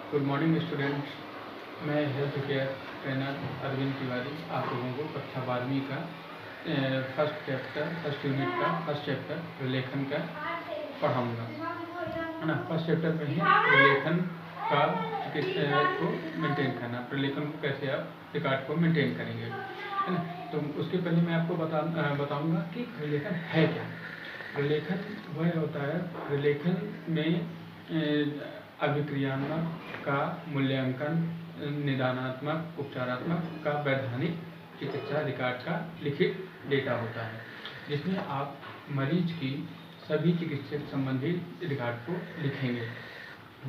Good morning students. मैं health care trainer Arvind Tiwari आप लोगों को कक्षा 12वीं का फर्स्ट यूनिट का फर्स्ट चैप्टर प्रलेखन का पढ़ाऊँगा, है ना। फर्स्ट चैप्टर में है प्रलेखन का को मेंटेन करना, प्रलेखन को कैसे आप रिकॉर्ड को मेंटेन करेंगे, है ना। तो उसके पहले मैं आपको बताऊँगा कि प्रलेखन है क्या। प्रलेखन वह होता है, प्रलेखन में अभिक्रियात्मक का मूल्यांकन, निदानात्मक, उपचारात्मक का वैधानिक चिकित्सा रिकॉर्ड का लिखित डेटा होता है, जिसमें आप मरीज की सभी चिकित्सा संबंधी रिकॉर्ड को लिखेंगे।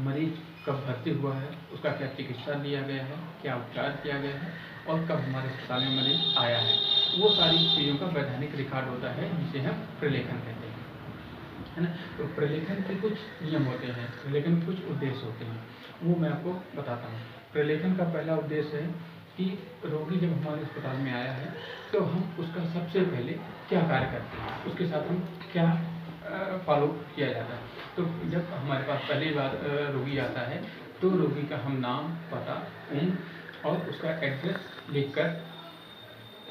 मरीज कब भर्ती हुआ है, उसका क्या चिकित्सा दिया गया है, क्या उपचार किया गया है और कब हमारे अस्पताल में मरीज आया है, वो सारी चीज़ों का वैधानिक रिकॉर्ड होता है, जिसे हम प्रलेखन कहते हैं, है ना। तो प्रलेखन के कुछ नियम होते हैं, प्रलेखन के कुछ उद्देश्य होते हैं, वो मैं आपको बताता हूँ। प्रलेखन का पहला उद्देश्य है कि रोगी जब हमारे अस्पताल में आया है तो हम उसका सबसे पहले क्या कार्य करते हैं, उसके साथ हम क्या फॉलो किया जाता है। तो जब हमारे पास पहली बार रोगी आता है तो रोगी का हम नाम, पता, उम्र और उसका एड्रेस लिखकर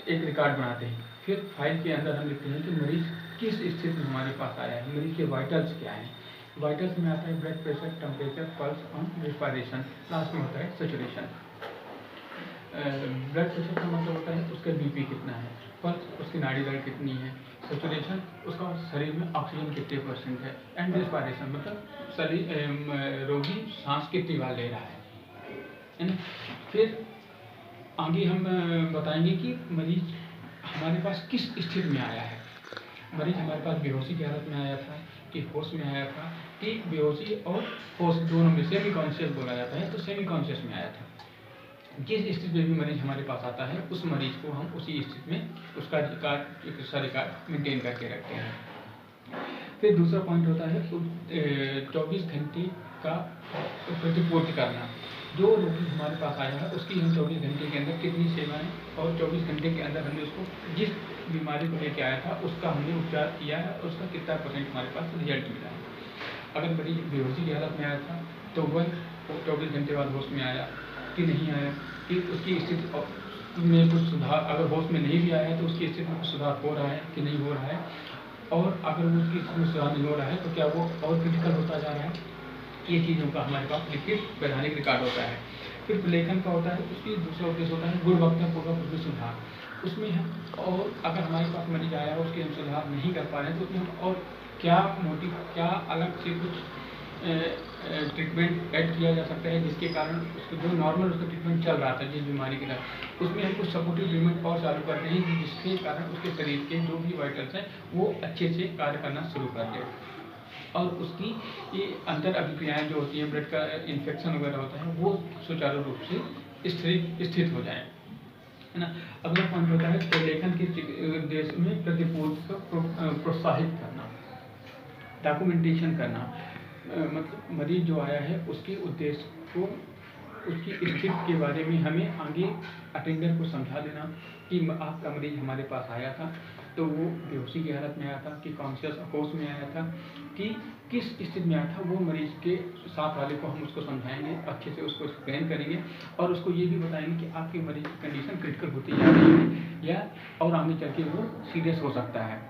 एक रिकॉर्ड बनाते हैं। फिर फाइल के अंदर हम लिखते हैं कि मरीज किस स्थिति में हमारे पास आया है, मरीज के वाइटल्स क्या हैं। वाइटल्स में आता है ब्लड प्रेशर, टेम्परेचर, पल्स और रेस्पिरेशन, लास्ट में होता है सैचुरेशन। ब्लड प्रेशर का मतलब होता है उसका बीपी कितना है, पल्स उसकी नाड़ी दर कितनी है, सैचुरेशन उसका शरीर में ऑक्सीजन कितने % है, एंड रेस्पिरेशन मतलब शरीर रोगी सांस कितनी बार ले रहा है ना। फिर आगे हम बताएंगे कि मरीज हमारे पास किस स्थिति में आया है। मरीज हमारे पास बेहोशी की हालत में आया था कि होश में आया था, कि बेहोशी और होश दोनों में सेमी कॉन्शियस बोला जाता है, तो सेमी कॉन्शियस में आया था। जिस स्थिति में भी मरीज हमारे पास आता है उस मरीज को हम उसी स्थिति में उसका रिकॉर्ड मेंटेन करके रखते हैं। फिर दूसरा पॉइंट होता है 24 घंटे का प्रतिपूर्ति करना। जो रोगी हमारे पास आया है उसकी हम 24 घंटे के अंदर कितनी सेवाएं और 24 घंटे के अंदर हमने उसको जिस बीमारी को लेके आया था उसका हमने उपचार किया है और उसका कितना % हमारे पास रिजल्ट मिला है। अगर मरीज बेहोशी की हालत में आया था तो वह 24 घंटे बाद होश में आया कि नहीं आया, कि उसकी स्थिति में कुछ सुधार, अगर होश में नहीं भी आया है तो उसकी स्थिति में कुछ सुधार हो रहा है कि नहीं हो रहा है, और अगर वो उसकी स्थिति में सुधार नहीं हो रहा है तो क्या वो और क्रिटिकल होता जा रहा है। ये चीज़ों का हमारे पास लिखित वैधानिक रिकॉर्ड होता है। फिर प्रलेखन का होता है, उसकी दूसरा उद्देश्य होता है गुणवत्तापूर्वक उसमें सुधार। उसमें हम और अगर हमारे पास मरीज आया है उसके हम सुधार नहीं कर पा रहे हैं तो उसमें हम और क्या अलग से कुछ ट्रीटमेंट ऐड किया जा सकता है, जिसके कारण उसको जो नॉर्मल उसका ट्रीटमेंट चल रहा था जिस बीमारी के साथ, उसमें हम कुछ सपोर्टिव ट्रीटमेंट और चालू करते हैं जिसके कारण उसके शरीर के जो भी वाइटल्स हैं वो अच्छे से कार्य करना शुरू कर दें और उसकी ये अंतर अभिक्रियाएँ जो होती हैं, ब्लड का इन्फेक्शन वगैरह होता है वो सुचारू रूप से स्थित हो जाए, है ना। अगला पॉइंट होता है प्रलेखन के देश में प्रतिपूर्ति को प्रोत्साहित करना, डॉक्यूमेंटेशन करना। मतलब मरीज जो आया है उसके उद्देश्य को, उसकी स्थिति के बारे में हमें आगे अटेंडर को समझा देना कि आपका मरीज हमारे पास आया था तो वो बेहोशी की हालत में आया था कि कॉन्शियस होश में आया था, कि किस स्थिति में आया था। वो मरीज के साथ वाले को हम उसको समझाएंगे, अच्छे से उसको एक्सप्लेन करेंगे और उसको ये भी बताएंगे कि आपके मरीज की कंडीशन क्रिटिकल होती जा रही है या और आगे चल के वो सीरियस हो सकता है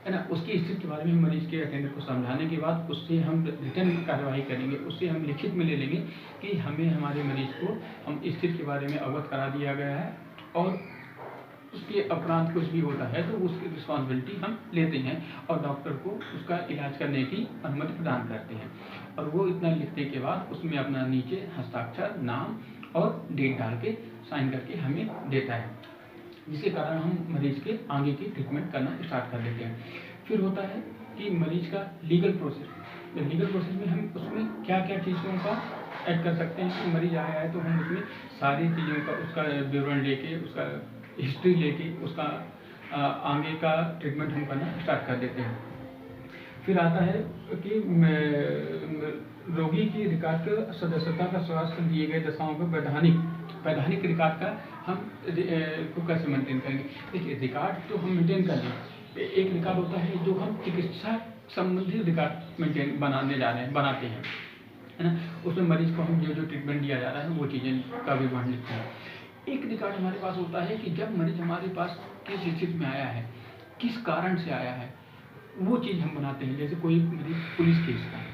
ना। उसकी स्थिति के बारे में मरीज के अटेंडर को समझाने के बाद उससे हम रिटर्न कार्रवाई करेंगे, उससे हम लिखित में ले लेंगे कि हमें हमारे मरीज को हम स्थिति के बारे में अवगत करा दिया गया है और उसके अपराध कुछ भी होता है तो उसकी रिस्पॉन्सिबिलिटी हम लेते हैं और डॉक्टर को उसका इलाज करने की अनुमति प्रदान करते हैं। और वो इतना लिखने के बाद उसमें अपना नीचे हस्ताक्षर, नाम और डेट डाल के साइन करके हमें देता है, जिसके कारण हम मरीज के आगे की ट्रीटमेंट करना स्टार्ट कर देते हैं। फिर होता है कि मरीज का लीगल प्रोसेस। लीगल प्रोसेस में हम उसमें क्या क्या चीज़ों का ऐड कर सकते हैं कि मरीज आया है तो हम उसमें सारी चीज़ों का उसका विवरण लेके, उसका हिस्ट्री लेके, उसका आगे का ट्रीटमेंट हम करना स्टार्ट कर देते हैं। फिर आता है कि रोगी की रिकॉर्ड का सदस्यता का स्वास्थ्य दिए गए दशाओं का वैधानिक रिकॉर्ड का हम को कैसे मेंटेन करेंगे। देखिए रिकॉर्ड तो हम मेंटेन कर लें, एक रिकॉर्ड होता है जो हम चिकित्सा संबंधी रिकॉर्ड बनाते हैं, है ना। उसमें मरीज को हम जो ट्रीटमेंट दिया जा रहा है वो चीज़ें का विवरण लिखते हैं। एक रिकॉर्ड हमारे पास होता है कि जब मरीज हमारे पास किस स्थिति में आया है, किस कारण से आया है, वो चीज़ हम बनाते हैं। जैसे कोई मरीज पुलिस केस का है,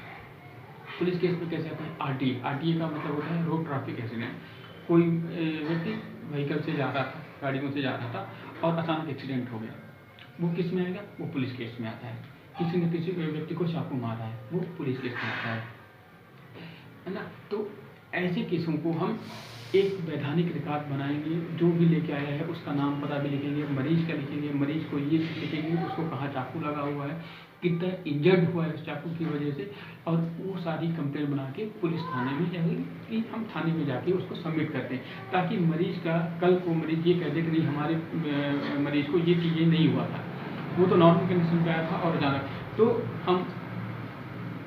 पुलिस केस में कैसे आता है, आरटीए का मतलब होता है रोड ट्रैफिक एक्सीडेंट। कोई व्यक्ति व्हीकल से जा रहा था, गाड़ियों से जा रहा था और अचानक एक्सीडेंट हो गया, वो किस में आएगा, वो पुलिस केस में आता है। किसी ने किसी व्यक्ति को चाकू मारा है, वो पुलिस केस में आता है ना। तो ऐसे केसों को हम एक वैधानिक रिकॉर्ड बनाएंगे, जो भी लेके आया है उसका नाम पता भी लिखेंगे, मरीज का लिखेंगे, मरीज को ये लिखेंगे उसको कहाँ चाकू लगा हुआ है, कितना इंजर्ड हुआ है उस चाकू की वजह से, और वो सारी कंप्लेंट बना के पुलिस थाने में जाएगी कि हम थाने में जाके उसको सबमिट करते हैं, ताकि मरीज का कल को मरीज ये कह दे कि नहीं हमारे मरीज को ये चीज़ें नहीं हुआ था, वो तो नॉर्मल कंडीशन पे आया था और अचानक, तो हम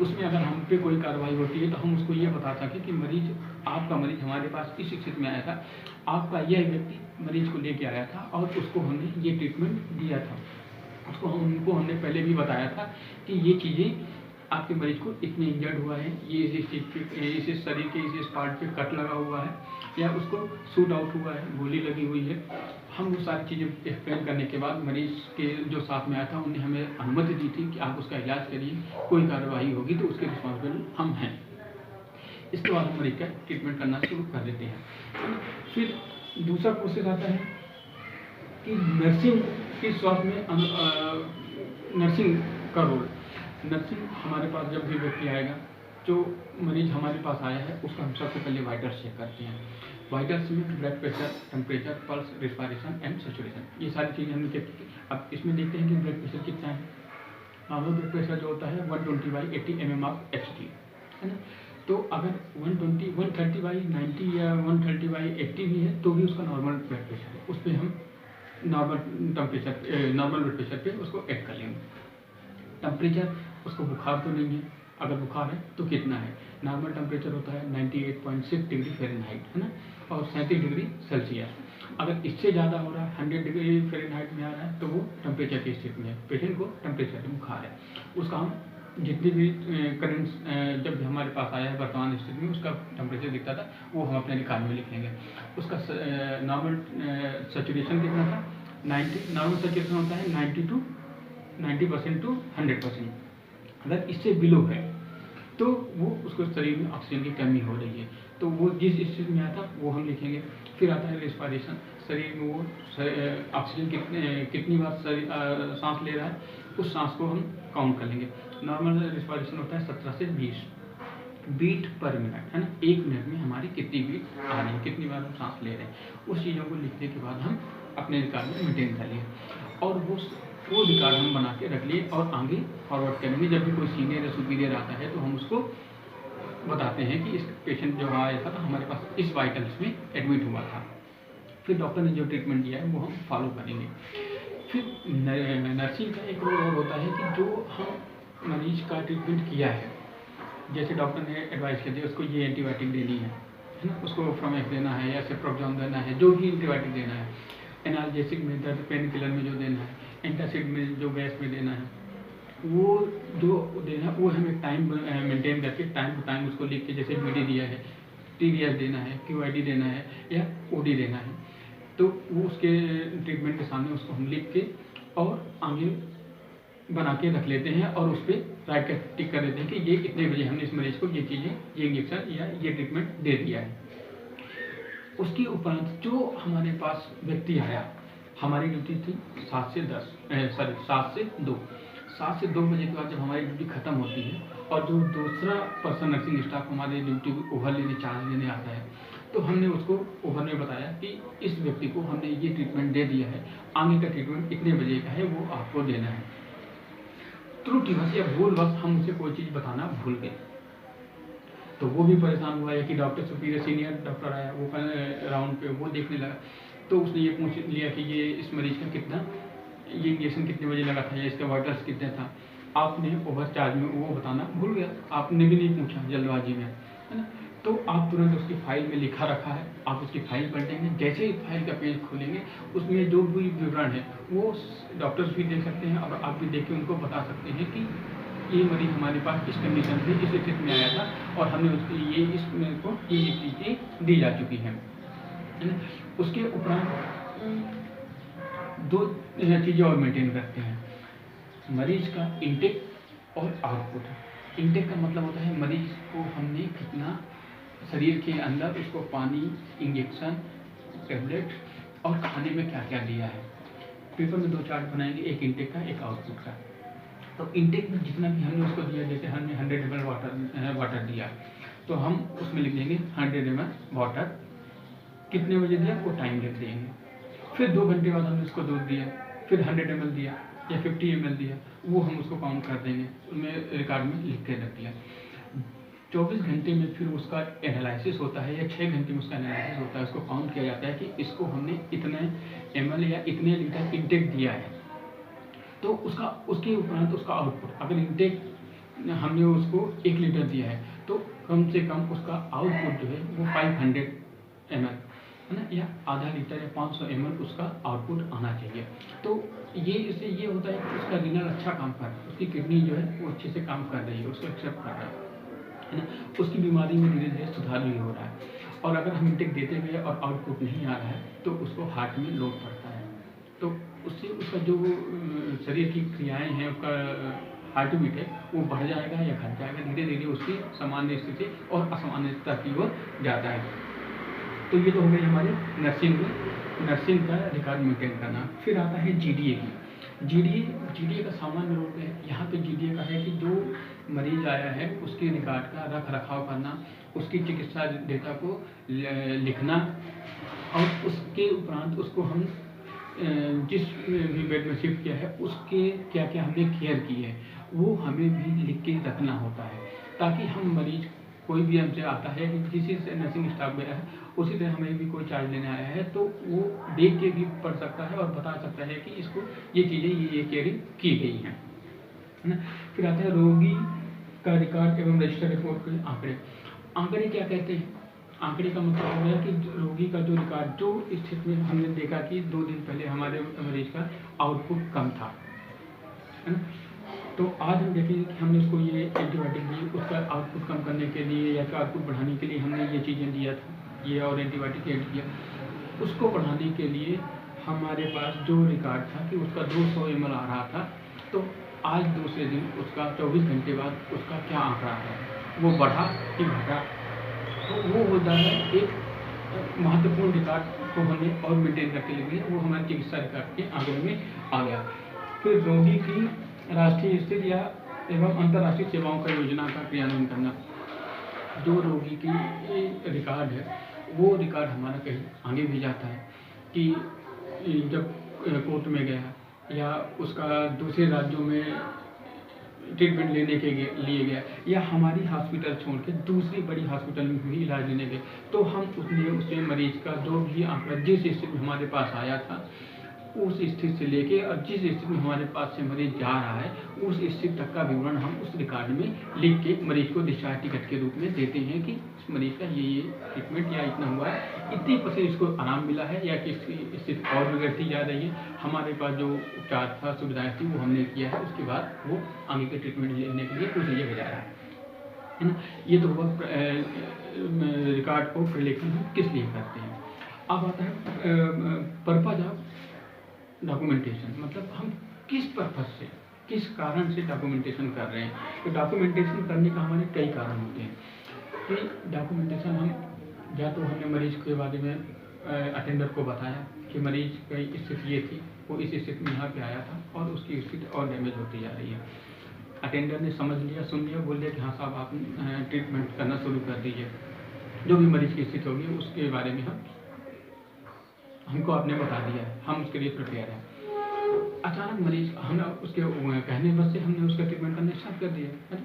उसमें अगर हम पे कोई कार्रवाई होती है तो हम उसको ये बता सकें कि मरीज, आपका मरीज हमारे पास इस स्थिति में आया था, आपका यह व्यक्ति मरीज को लेके आया था और उसको हमने ये ट्रीटमेंट दिया था, उनको हमने पहले भी बताया था कि ये चीज़ें आपके मरीज को इतने इंजर्ड हुआ है, ये इस शरीर के इस पार्ट पे कट लगा हुआ है या उसको शूट आउट हुआ है, गोली लगी हुई है। हम वो सारी चीज़ें एक्सप्लेन करने के बाद मरीज के जो साथ में आया था उन्हें हमें अनुमति दी थी कि आप उसका इलाज करिए, कोई कार्रवाई होगी तो उसके रिस्पॉन्सिबल हम हैं। इसके बाद हम मरीज का ट्रीटमेंट करना शुरू कर देते हैं। फिर दूसरा प्रोसेस आता है कि नर्सिंग के स्वास्थ्य में नर्सिंग का रोल। नर्सिंग हमारे पास जब भी व्यक्ति आएगा, जो मरीज हमारे पास आया है उसका हम सबसे पहले वाइटल्स चेक करते हैं। वाइटल्स में blood pressure, temperature, pulse, respiration and saturation, ये सारी चीज़ें हमने चेक की। अब इसमें देखते हैं कि ब्लड प्रेशर कितना है। नॉर्मल ब्लड प्रेशर जो होता है 120/80 mm ऑफ HT, है ना। तो अगर 120, 130/90 या 130/80 भी है तो भी उसका नॉर्मल ब्लड प्रेशर है, उस पर हम normal temperature, normal blood pressure पे उसको ऐड कर लेंगे। टेम्परेचर, उसको बुखार तो नहीं है, अगर बुखार है तो कितना है। नॉर्मल टेम्परेचर होता है 98.6 डिग्री फ़ारेनहाइट, है ना, और 37 डिग्री सेल्सियस। अगर इससे ज़्यादा हो रहा है, 100 डिग्री फ़ारेनहाइट में आ रहा है, तो वो टेम्परेचर की स्थिति में है, पेशेंट को टेम्परेचर में बुखार है। उसका हम जितनी भी करंट जब भी हमारे पास आया है वर्तमान स्थिति में उसका टेम्परेचर दिखता था, वो हम अपने रिकॉर्ड में लिख लेंगे। उसका नॉर्मल सैचुरेशन कितना था, 90। नॉर्मल सैचुरेशन होता है 90% टू 100%। अगर इससे बिलो है तो वो उसको शरीर में ऑक्सीजन की कमी हो रही है, तो वो जिस स्थिति में आता वो हम लिखेंगे। फिर आता है रेस्पिरेशन, शरीर में वो ऑक्सीजन कितनी बार सांस ले रहा है, उस सांस को हम काउंट कर लेंगे। नॉर्मल रेस्पिरेशन होता है 17 से 20 बीट पर मिनट, है ना। 1 मिनट में हमारी कितनी बीट आ रही है, कितनी बार हम सांस ले रहे हैं, उस चीज़ों को लिखने के बाद हम अपने रिकॉर्ड में मेंटेन कर लिए और वो रिकॉर्ड हम बना के रख लिए और आगे फॉरवर्ड करेंगे। जब भी कोई सीनियर या सुपीरियर आता है तो हम उसको बताते हैं कि इस पेशेंट जो आया था तो हमारे पास इस वाइटल्स में एडमिट हुआ था। फिर डॉक्टर ने जो ट्रीटमेंट दिया है वो हम फॉलो करेंगे। फिर नर्सिंग का एक रोल और होता है कि जो हम मरीज का ट्रीटमेंट किया है, जैसे डॉक्टर ने एडवाइस कर दिया उसको ये एंटीबायोटिक देनी है ना, उसको फ्रोमेक्स देना है या सेप्रोक्सोन देना है, जो भी एंटीबायोटिक देना है, एनाल्जेसिक में, दर्द पेन किलर में जो देना है, एंटासिड में जो गैस में देना है, वो जो देना है वो हमें टाइम मेंटेन करके टाइम टू टाइम उसको लिख के, जैसे BD दिया है, TDS देना है, QID देना है या OD देना है, तो वो उसके ट्रीटमेंट के सामने उसको हम लिख के और आगे बना के रख लेते हैं और उस पर राइट कर टिक कर देते हैं कि ये इतने बजे हमने इस मरीज को ये चीज़ें, ये इंजेक्शन या ये ट्रीटमेंट दे दिया है। उसके उपरांत जो हमारे पास व्यक्ति आया, हमारी ड्यूटी थी 7 से 2। 7 से 2 बजे के बाद जब हमारी ड्यूटी ख़त्म होती है और जो दूसरा पर्सन नर्सिंग स्टाफ हमारे ड्यूटी को ओवर लेने, चार्ज लेने आता है, तो हमने उसको ओवर में बताया कि इस व्यक्ति को हमने ये ट्रीटमेंट दे दिया है, आगे का ट्रीटमेंट इतने बजे का है, वो आपको देना है। त्रुटिवश या भूलवश हम उसे कोई चीज़ बताना भूल गए तो वो भी परेशान हुआ है कि डॉक्टर सुपीरियर सीनियर डॉक्टर आया, वो राउंड पे वो देखने लगा, तो उसने ये पूछ लिया कि ये इस मरीज का कितना, ये इंजेक्शन कितने बजे लगा था या इसका वाइटल्स कितना था। आपने ओवर चार्ज में वो बताना भूल गया, आपने भी नहीं पूछा जल्दबाजी में, है ना। तो आप तुरंत उसकी फाइल में लिखा रखा है, आप उसकी फाइल पलटेंगे, जैसे ही फाइल का पेज खोलेंगे उसमें जो भी विवरण है वो डॉक्टर्स भी देख सकते हैं और आप भी देख के उनको बता सकते हैं कि ये मरीज हमारे पास इस कंडीशन से इस स्थिति में आया था और हमने उसके लिए इसको ये चीज़ें दी जा चुकी हैं, है ना। उसके उपरांत दो चीज़ें और मेंटेन करते हैं, मरीज का इंटेक और आउटपुट। इंटेक का मतलब होता है मरीज को हमने कितना शरीर के अंदर उसको पानी, इंजेक्शन, टेबलेट और खाने में क्या क्या दिया है। पेपर में 2 चार्ट बनाएंगे, एक इंटेक का, एक आउटपुट का। तो इंटेक में जितना भी हमने उसको दिया, जैसे हमने 100 ml वाटर दिया, तो हम उसमें लिख देंगे 100 ml वाटर, कितने बजे दिया वो टाइम लिख देंगे। फिर 2 घंटे बाद हमने उसको दूध दिया, फिर 100 ml दिया या 50 ml दिया, वो हम उसको काउंट कर देंगे, उसमें रिकॉर्ड में लिख के रख दिया। 24 घंटे में फिर उसका एनालिसिस होता है या 6 घंटे में उसका एनालिसिस होता है, उसको काउंट किया जाता है कि इसको हमने इतने ml या इतने लीटर इंटेक दिया है। तो उसके उपरांत उसका आउटपुट, अगर इंटेक हमने उसको 1 लीटर दिया है तो कम से कम उसका आउटपुट जो है वो 500 ml, है ना, या आधा लीटर या 500 ml उसका आउटपुट आना चाहिए। तो ये इससे ये होता है कि उसका रीनल अच्छा काम कर रहा है, उसकी किडनी जो है वो अच्छे से काम कर रही है, उसको एक्सेप्ट कर रहा है ना, उसकी बीमारी में धीरे धीरे सुधार भी हो रहा है। और अगर हम इंटेक देते गए और आउटपुट नहीं आ रहा है तो उसको हार्ट में लोड पड़ता है, तो उससे उसका जो शरीर की क्रियाएँ हैं, उसका हार्ट बीट है वो बढ़ जाएगा या घट जाएगा, धीरे धीरे उसकी सामान्य स्थिति और असामान्यता की ओर जाता है। तो ये तो हो गई हमारे नर्सिंग का रिकॉर्ड मेंटेन करना। फिर आता है जीडीए की। जीडीए का सामान्य रूप है, यहाँ पे जीडीए का है कि जो मरीज आया है उसके रिकॉर्ड का रख रखाव करना, उसकी चिकित्सा डेटा को लिखना, और उसके उपरांत उसको हम जिस भी बेड में शिफ्ट किया है उसके क्या क्या हमने केयर की है वो हमें भी लिख के रखना होता है, ताकि हम मरीज कोई भी हमसे आता है, किसी से नर्सिंग स्टाफ गया है, उसी तरह हमें भी कोई चार्ज लेने आया है तो वो देख के भी पढ़ सकता है और बता सकता है कि इसको ये चीज़ें ये केयरिंग की गई हैं, है ना। फिर आता है रोगी का रिकॉर्ड एवं रजिस्टर रिपोर्ट के आंकड़े। आंकड़े क्या कहते हैं? आंकड़े का मतलब हो गया कि रोगी का जो रिकॉर्ड, जो स्थिति में हमने देखा कि 2 दिन पहले हमारे मरीज का आउटपुट कम था, है ना, तो आज हम देखेंगे कि हमने उसको ये एंटीबायोटिक दी, उसका आउटपुट कम करने के लिए या फिर आउटपुट बढ़ाने के लिए हमने ये चीज़ें दिया था, ये और एंटीबायोटिक ऐड किया। उसको बढ़ाने के लिए हमारे पास जो रिकॉर्ड था कि उसका 200 ml आ रहा था, तो आज दूसरे दिन उसका 24 घंटे बाद उसका क्या आंकड़ा है, वो बढ़ा कि घटा। तो वो हो जाता है एक महत्वपूर्ण रिकॉर्ड को हमें और मेंटेन करके लिख लिया, वो हमारे चिकित्सा रिकॉर्ड के आंकड़े में आ गया। फिर रोगी की राष्ट्रीय स्तर या एवं अंतर्राष्ट्रीय सेवाओं का योजना का क्रियान्वयन करना। जो रोगी की रिकॉर्ड है वो रिकॉर्ड हमारा कहीं आगे भी जाता है कि जब कोर्ट में गया या उसका दूसरे राज्यों में ट्रीटमेंट लेने के लिए गया या हमारी हॉस्पिटल छोड़ के दूसरी बड़ी हॉस्पिटल में भी इलाज लेने गए, तो हम उसमें मरीज का जो भी आंकड़ा जिस स्थिति में हमारे पास आया था उस स्थिति से लेके और जिस स्थिति में हमारे पास से मरीज जा रहा है उस स्थिति तक का विवरण हम उस रिकॉर्ड में लिख के मरीज को डिस्चार्ज टिकट के रूप में देते हैं कि इस मरीज का ये ट्रीटमेंट या इतना हुआ है, इतनी % इसको आराम मिला है या कि इसकी स्थिति और बिगड़ती जा रही है, हमारे पास जो उपचार था, सुविधाएँ थी वो हमने किया है, उसके बाद वो आगे के ट्रीटमेंट लेने के लिए दूसरी जगह जा रहा है ना। ये तो हुआ रिकॉर्ड को प्रलेखन हम किस लिए करते हैं। अब आता है पर्पज ऑफ डॉक्यूमेंटेशन, मतलब हम किस पर्पज से, किस कारण से डॉक्यूमेंटेशन कर रहे हैं। तो डॉक्यूमेंटेशन करने का हमारे कई कारण होते हैं कि डॉक्यूमेंटेशन हम या तो हमने मरीज के बारे में अटेंडर को बताया कि मरीज की स्थिति ये थी, वो इस स्थिति में यहाँ पे आया था और उसकी स्थिति और डैमेज होती जा रही है। अटेंडर ने समझ लिया, सुन लिया, बोल दिया कि हाँ साहब आप ट्रीटमेंट करना शुरू कर दीजिए, जो भी मरीज की स्थिति होगी उसके बारे में हमको आपने बता दिया है, हम उसके लिए प्रिपेयर हैं। अचानक मरीज हमने उसके कहने बस से हमने उसका ट्रीटमेंट करना स्टार्ट कर दिया,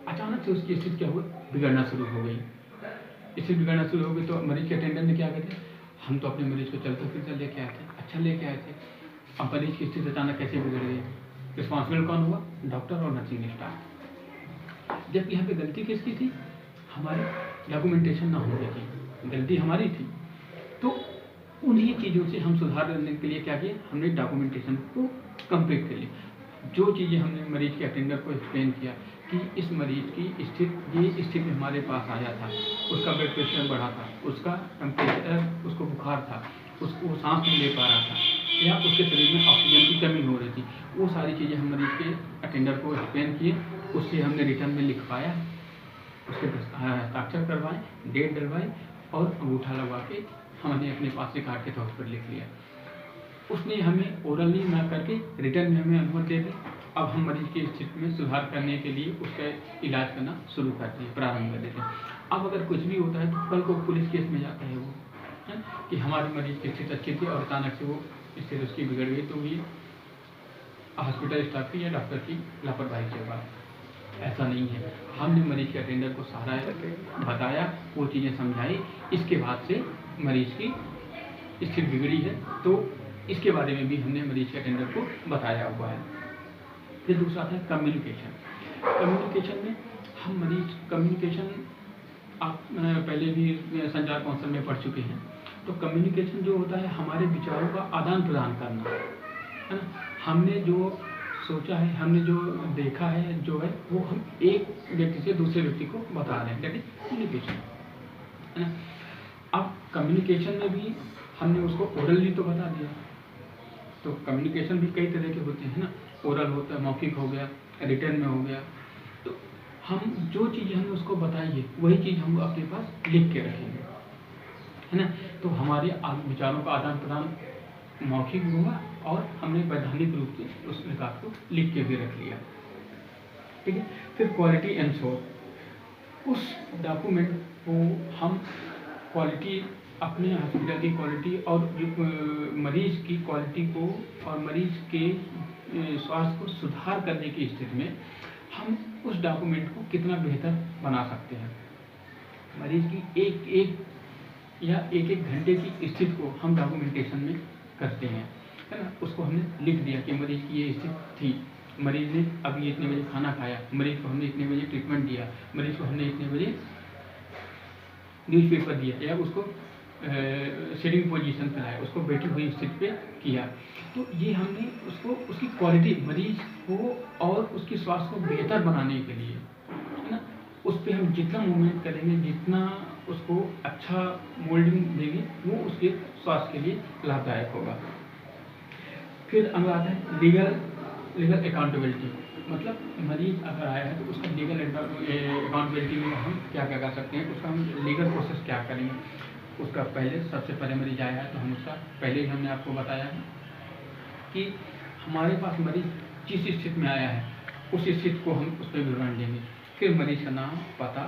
अचानक से उसकी स्थिति क्या हुई, बिगड़ना शुरू हो गई। स्थिति बिगड़ना शुरू हो गई तो मरीज के अटेंडर ने क्या कहते, हम तो अपने मरीज को चलते फिरते लेके आए थे, अच्छा लेके आए थे, अब मरीज की स्थिति अचानक कैसे बिगड़ गई। रिस्पॉन्सिबल कौन हुआ, डॉक्टर और नर्सिंग स्टाफ। जब यहाँ पे गलती किसकी थी, हमारी डॉक्यूमेंटेशन ना होने की गलती हमारी थी। तो उन्हीं चीज़ों से हम सुधार करने के लिए क्या किया, हमने डॉक्यूमेंटेशन को कंप्लीट कर लिया। जो चीज़ें हमने मरीज के अटेंडर को एक्सप्लेन किया कि इस मरीज की स्थिति हमारे पास आया था, उसका ब्लड प्रेशर बढ़ा था, उसका टेम्परेचर, उसको बुखार था, उसको वो सांस नहीं ले पा रहा था, या उसके शरीर में ऑक्सीजन की कमी हो रही थी, वो सारी चीज़ें हम मरीज के अटेंडर को एक्सप्लेन किए, उससे हमने रिटर्न में लिखवाया, उसके हस्ताक्षर करवाएं, डेट डलवाई और अंगूठा लगवा के हमने अपने पास से काट के तौर पर लिख लिया। उसने हमें ओरली ना करके रिटर्न में हमें अनुमति दे दी। अब हम मरीज की स्थिति में सुधार करने के लिए उसका इलाज करना शुरू करते हैं, प्रारंभ कर देते हैं। अब अगर कुछ भी होता है तो कल को पुलिस केस में जाता है वो, है कि हमारे मरीज की स्थिति अच्छी थी और अचानक से वो स्थिति उसकी बिगड़ गई, तो ये हॉस्पिटल स्टाफ की या डॉक्टर की लापरवाही के बाद। ऐसा नहीं है, हमने मरीज के अटेंडर को सारा बताया, वो चीज़ें समझाई, इसके बाद से मरीज की स्थिति बिगड़ी है तो इसके बारे में भी हमने मरीज के अटेंडर को बताया हुआ है। फिर दूसरा है कम्युनिकेशन। कम्युनिकेशन में हम मरीज कम्युनिकेशन आप पहले भी संचार कौशल में पढ़ चुके हैं। तो कम्युनिकेशन जो होता है हमारे विचारों का आदान प्रदान करना, है ना। हमने जो सोचा है, हमने जो देखा है, जो है वो हम एक व्यक्ति से दूसरे व्यक्ति को बता रहे हैं, दैट इज कम्युनिकेशन, है ना। अब कम्युनिकेशन में भी हमने उसको ओरली तो बता दिया, तो कम्युनिकेशन भी कई तरह के होते हैं ना, ओरल होता है, मौखिक हो गया, रिटर्न में हो गया। तो हम जो चीज़ हमने उसको बताई है वही चीज़ हम अपने पास लिख के रखेंगे, है ना। तो हमारे विचारों का आदान प्रदान मौखिक हुआ और हमने वैधानिक रूप से उस विकास को लिख के भी रख लिया, ठीक है। फिर क्वालिटी एंश्योर, उस डॉक्यूमेंट को हम क्वालिटी, अपने हॉस्पिटल की क्वालिटी और मरीज की क्वालिटी को और मरीज के स्वास्थ्य को सुधार करने की स्थिति में हम उस डॉक्यूमेंट को कितना बेहतर बना सकते हैं। मरीज की एक एक घंटे की स्थिति को हम डॉक्यूमेंटेशन में करते हैं, है ना। उसको हमने लिख दिया कि मरीज की ये स्थिति थी, मरीज ने अभी इतने बजे खाना खाया, मरीज को हमने इतने बजे ट्रीटमेंट दिया, मरीज को हमने इतने बजे न्यूज़पेपर दिया या उसको सिटिंग पोजीशन पे लाया, उसको बैठी हुई स्थिति पे किया। तो ये हमने उसको उसकी क्वालिटी मरीज को और उसकी स्वास्थ्य को बेहतर बनाने के लिए, है ना, उस पर हम जितना मूवमेंट करेंगे, जितना उसको अच्छा मोल्डिंग देंगे, वो उसके स्वास्थ्य के लिए लाभदायक होगा। फिर अगला आता है लीगल अकाउंटेबिलिटी, मतलब मरीज अगर आया है तो उसका लीगल अकाउंटेबिलिटी में हम क्या क्या कर सकते हैं, उसका हम लीगल प्रोसेस क्या करेंगे। उसका सबसे पहले मरीज आया है तो हम उसका पहले ही हमने आपको बताया है कि हमारे पास मरीज जिस स्थिति में आया है उस स्थिति को हम उस पर विवरण देंगे। फिर मरीज का नाम, पता,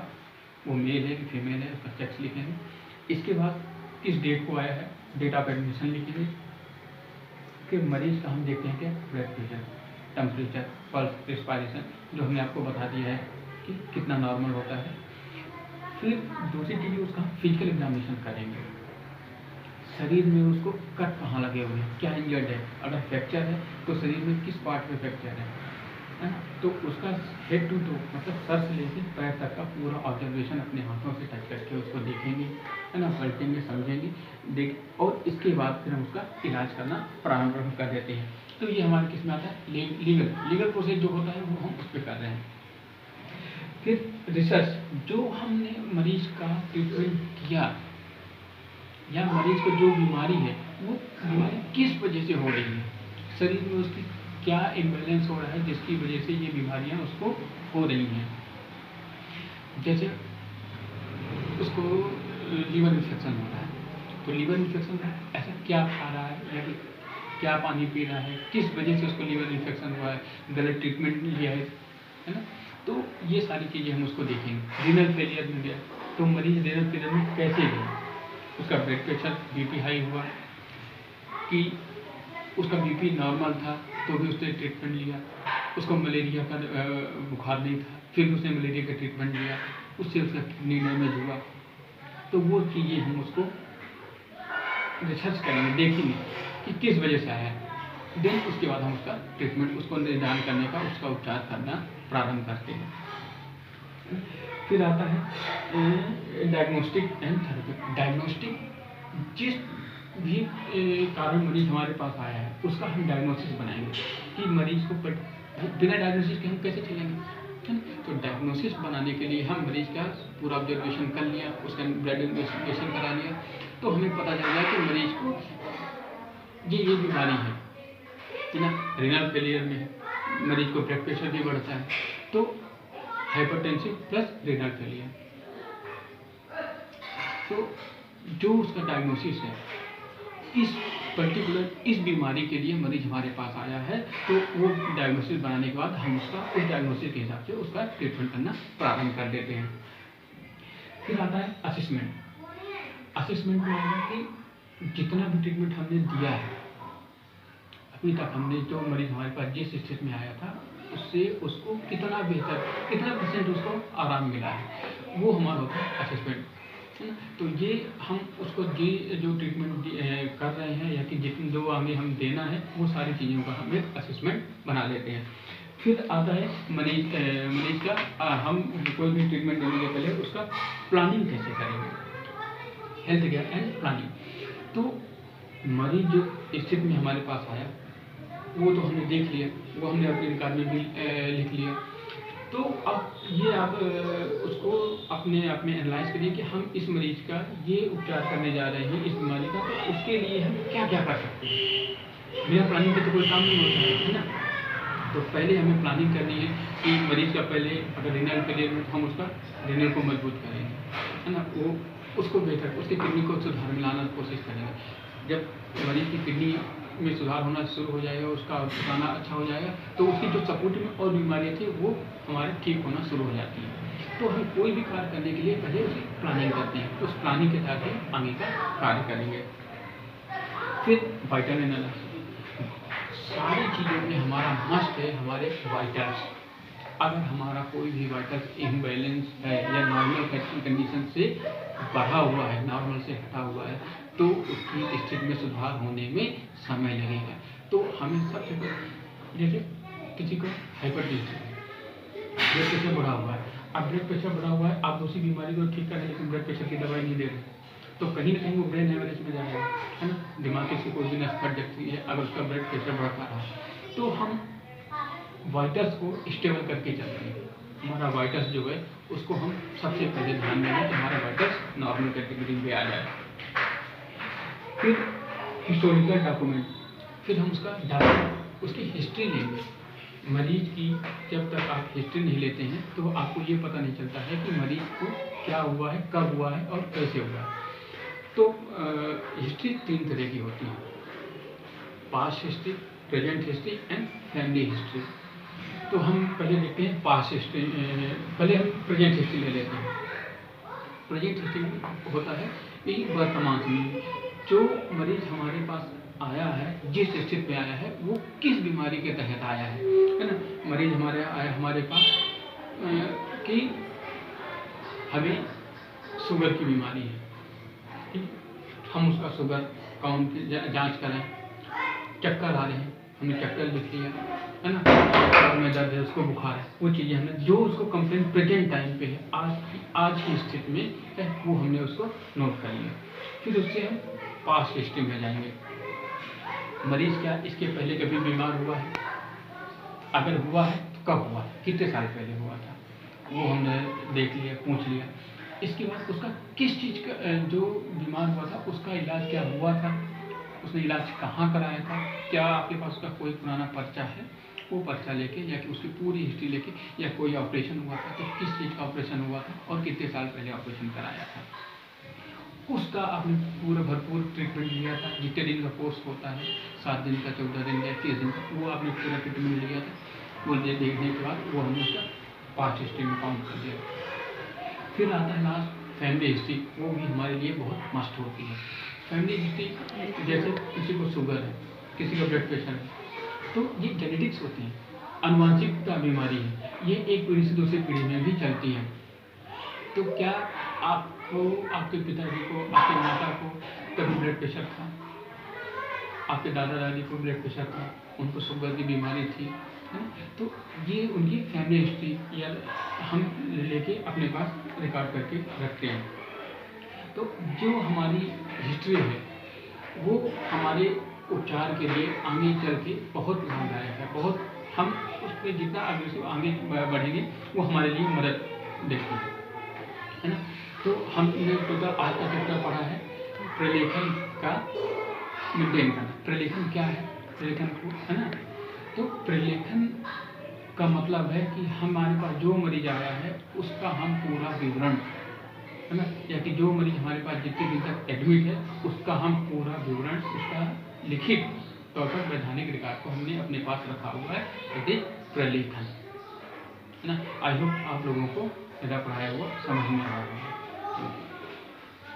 वो मेल है कि फीमेल है, उसका सेक्स लिखेंगे। इसके बाद किस डेट को आया है, डेट ऑफ एडमिशन लिखेंगे। फिर मरीज का हम देखते हैं कि blood pressure, temperature, pulse, respiration, जो हमने आपको बता दिया है कि कितना नॉर्मल होता है। फिर दूसरी चीज़ उसका फिजिकल एग्जामिनेशन करेंगे, शरीर में उसको कट कहाँ लगे हुए हैं, क्या इंजर्ड है, अगर फ्रैक्चर है तो शरीर में किस पार्ट पे फ्रैक्चर है ना। तो उसका हेड टू टो, मतलब सर से लेकर पैर तक का पूरा ऑब्जर्वेशन अपने हाथों से टच करके उसको देखेंगे, है ना, पलटेंगे, समझेंगे, और इसके बाद फिर हम उसका इलाज करना प्रारंभ कर देते हैं। तो ये हमारे किस में आता है, लीगल प्रोसेस जो होता है वो हम उस पर कर रहे हैं। फिर रिसर्च, जो हमने मरीज का ट्रीटमेंट किया या मरीज को जो बीमारी है वो बीमारी किस वजह से हो रही है, शरीर में उसकी क्या इम्बैलेंस हो रहा है जिसकी वजह से ये बीमारियां उसको हो रही हैं। जैसे उसको लीवर इन्फेक्शन हो रहा है, तो लीवर इन्फेक्शन ऐसा क्या खा रहा है या क्या पानी पी रहा है, किस वजह से उसको लीवर इन्फेक्शन हुआ है, गलत ट्रीटमेंट लिया है ना। तो ये सारी चीज़ें हम उसको देखेंगे। रीनल फेलियर में गया तो मरीज रीनल फेलियर में कैसे गया, उसका ब्लड प्रेशर, बीपी हाई हुआ कि उसका बीपी नॉर्मल था तो भी उसने ट्रीटमेंट लिया, उसको मलेरिया का बुखार नहीं था फिर उसने मलेरिया का ट्रीटमेंट लिया, उससे उसका किडनी डैमेज हुआ। तो वो चीज़ें हम उसको रिसर्च करेंगे, देखेंगे कि किस वजह से आया है, देन उसके बाद हम उसका ट्रीटमेंट, उसको निर्धारण करने का, उसका उपचार करना प्रारंभ करते हैं। फिर आता है डायग्नोस्टिक एंड थेरेपी। डायग्नोस्टिक, जिस भी कारण मरीज हमारे पास आया है उसका हम डायग्नोसिस बनाएंगे कि मरीज को बिना डायग्नोसिस के हम कैसे चलेंगे, है ना। तो डायग्नोसिस बनाने के लिए हम मरीज का पूरा ऑब्जर्वेशन कर लिया, उसका ब्लड इन्वेस्टिगेशन करा लिया, तो हमें पता चल गया कि मरीज को ये बीमारी है ना। रीनल फेलियर में मरीज को ब्लड प्रेशर भी बढ़ता है, तो हाइपरटेंसिव प्लस रीनल फेलियर। तो जो उसका डायग्नोसिस है, इस पर्टिकुलर इस बीमारी के लिए मरीज हमारे पास आया है, तो वो डायग्नोसिस बनाने के बाद हम उसका उस डायग्नोसिस के हिसाब से उसका ट्रीटमेंट करना प्रारंभ कर देते हैं। फिर आता है असेसमेंट। असेसमेंट में होगा कि जितना भी ट्रीटमेंट हमने दिया है अभी तक, हमने जो मरीज हमारे पास जिस स्थिति में आया था उससे उसको कितना बेहतर, कितना % उसको आराम मिला है, वो हमारा होता है असेसमेंट, है ना। तो ये हम उसको जो ट्रीटमेंट कर रहे हैं या कि जितनी जो आगे हम देना है, वो सारी चीज़ों का हम एक असेसमेंट बना लेते हैं। फिर आता है मरीज का हम कोई भी ट्रीटमेंट देने के पहले उसका प्लानिंग कैसे करेंगे, हेल्थ केयर एंड प्लानिंग। तो मरीज जो स्थिति में हमारे पास आया वो तो हमने देख लिया, वो हमने अपने रिकॉर्ड में भी लिख लिया। तो अब ये आप उसको अपने आप में एनालाइज करिए कि हम इस मरीज का ये उपचार करने जा रहे हैं इस बीमारी का, तो उसके लिए हम क्या क्या कर सकते हैं। बिना प्लानिंग के तो कोई काम नहीं होता है ना। तो पहले हमें प्लानिंग करनी है कि मरीज का पहले अगर रीनल फेलियर में हम उसका रीनल को मजबूत करेंगे, है ना। वो उसको बेहतर, उसकी किडनी को सुधार में लाना कोशिश करेंगे। जब मरीज की किडनी में सुधार होना शुरू हो जाएगा, उसका खाना अच्छा हो जाएगा, तो उसकी जो सपोर्ट में और बीमारियाँ थी वो हमारे ठीक होना शुरू हो जाती हैं। तो हम कोई भी कार्य करने के लिए पहले उसकी प्लानिंग करते हैं, तो उस प्लानिंग के साथ ही आगे का कार्य करेंगे। फिर वाइटल एनालिसिस, सारी चीज़ों में हमारा मस्ट है हमारे वाइटल्स। अगर हमारा कोई भी वाइटल्स इम्बैलेंस है या नॉर्मल कंडीशन से बढ़ा हुआ है, नॉर्मल से हटा हुआ है, तो उसकी स्थिति में सुधार होने में समय लगेगा। तो हमें सबसे पहले, जैसे किसी को हाइपरटेंशन है, ब्लड प्रेशर बढ़ा हुआ है, अब ब्लड प्रेशर बढ़ा हुआ है, आप दूसरी बीमारी को ठीक करें लेकिन ब्लड प्रेशर की दवाई नहीं दे रहे, तो कहीं ना कहीं वो ब्रेन हेमरेज में जाएगा, है ना। दिमाग की कोई भी नस फट जाती है अगर उसका ब्लड प्रेशर बढ़ता रहा। तो हम वाइटल्स को स्टेबल करके चलते हैं। हमारा वाइटल्स जो है उसको हम सबसे पहले ध्यान देंगे कि हमारा वाइटल्स नॉर्मल कैटेगरी में आ जाए। फिर हिस्टोरिकल डॉक्यूमेंट, फिर हम उसका डाटा, उसकी हिस्ट्री लेंगे। मरीज की जब तक आप हिस्ट्री नहीं लेते हैं तो आपको ये पता नहीं चलता है कि मरीज को क्या हुआ है, कब हुआ है और कैसे हुआ है। तो हिस्ट्री 3 तरह की होती है, past history, present history and family history. तो हम पहले देखते हैं पास्ट हिस्ट्री, पहले हम प्रेजेंट हिस्ट्री ले लेते हैं। प्रेजेंट हिस्ट्री में होता है कि वर्तमान में जो मरीज हमारे पास आया है, जिस स्थिति में आया है, वो किस बीमारी के तहत आया है ना। मरीज हमारे आया हमारे पास कि हमें शुगर की बीमारी है, ठीक, हम उसका शुगर काउंट जांच करें, चक्कर आ रहे हैं, हमने चक्कर लिख लिया, है ना, और में दर्द है, उसको बुखार है, वो चीज़ें हमने जो उसको कंप्लेन प्रेजेंट टाइम पे है, आज की स्थिति में है, वो हमने उसको नोट कर लिया। फिर उससे हम पास्ट हिस्ट्री में जाएंगे। मरीज क्या इसके पहले कभी बीमार हुआ है, अगर हुआ है तो कब हुआ, कितने साल पहले हुआ था, वो हमने देख लिया, पूछ लिया। इसके बाद उसका किस चीज़ का जो बीमार हुआ था उसका इलाज क्या हुआ था, उसने इलाज कहाँ कराया था, क्या आपके पास उसका कोई पुराना पर्चा है, वो पर्चा लेके या कि उसकी पूरी हिस्ट्री लेके, या कोई ऑपरेशन हुआ था तो किस चीज़ का ऑपरेशन हुआ था और कितने साल पहले ऑपरेशन कराया था, उसका आपने पूरा भरपूर ट्रीटमेंट लिया था, जितने दिन का कोर्स होता है, 7 दिन का, 14 दिन का, 30 दिन का, वो आपने पूरा ट्रीटमेंट लिया था। वो देखने के बाद वो हमने उसका पास्ट हिस्ट्री में काउंट कर दिया। फिर आता है लास्ट फैमिली हिस्ट्री, वो भी हमारे लिए बहुत मस्ट होती है। फैमिली हिस्ट्री जैसे किसी को शुगर है, किसी का ब्लड प्रेशर है, तो ये जेनेटिक्स होती है, आनुवंशिकता बीमारी है, ये एक पीढ़ी से दूसरी पीढ़ी में भी चलती है। तो क्या आपको, आपके पिताजी को, आपके माता को कभी ब्लड प्रेशर था, आपके दादा दादी को ब्लड प्रेशर था, उनको शुगर की बीमारी थी, है ना। तो ये उनकी फैमिली हिस्ट्री या हम लेके अपने पास रिकॉर्ड करके रखते हैं। तो जो हमारी हिस्ट्री है वो हमारे उपचार के लिए आगे चल के बहुत लाभदायक है, बहुत हम उस पर जितना अग्रेसिव आगे बढ़ेंगे वो हमारे लिए मदद देती है ना। तो हमने टोटल आज का चैप्टर पढ़ा है प्रलेखन का मेंटेन करना। प्रलेखन क्या है, प्रलेखन को, है ना। तो प्रलेखन का मतलब है कि हमारे पास जो मरीज आया है उसका हम पूरा विवरण, है ना, या कि जो मरीज हमारे पास जितने दिन तक एडमिट है उसका हम पूरा विवरण, उसका लिखित तौर पर वैधानिक रिकॉर्ड को हमने अपने पास रखा हुआ है, यदि प्रलेखन, है ना। आई होप आप लोगों को मेरा पढ़ाया हुआ समझ में आ रहा है।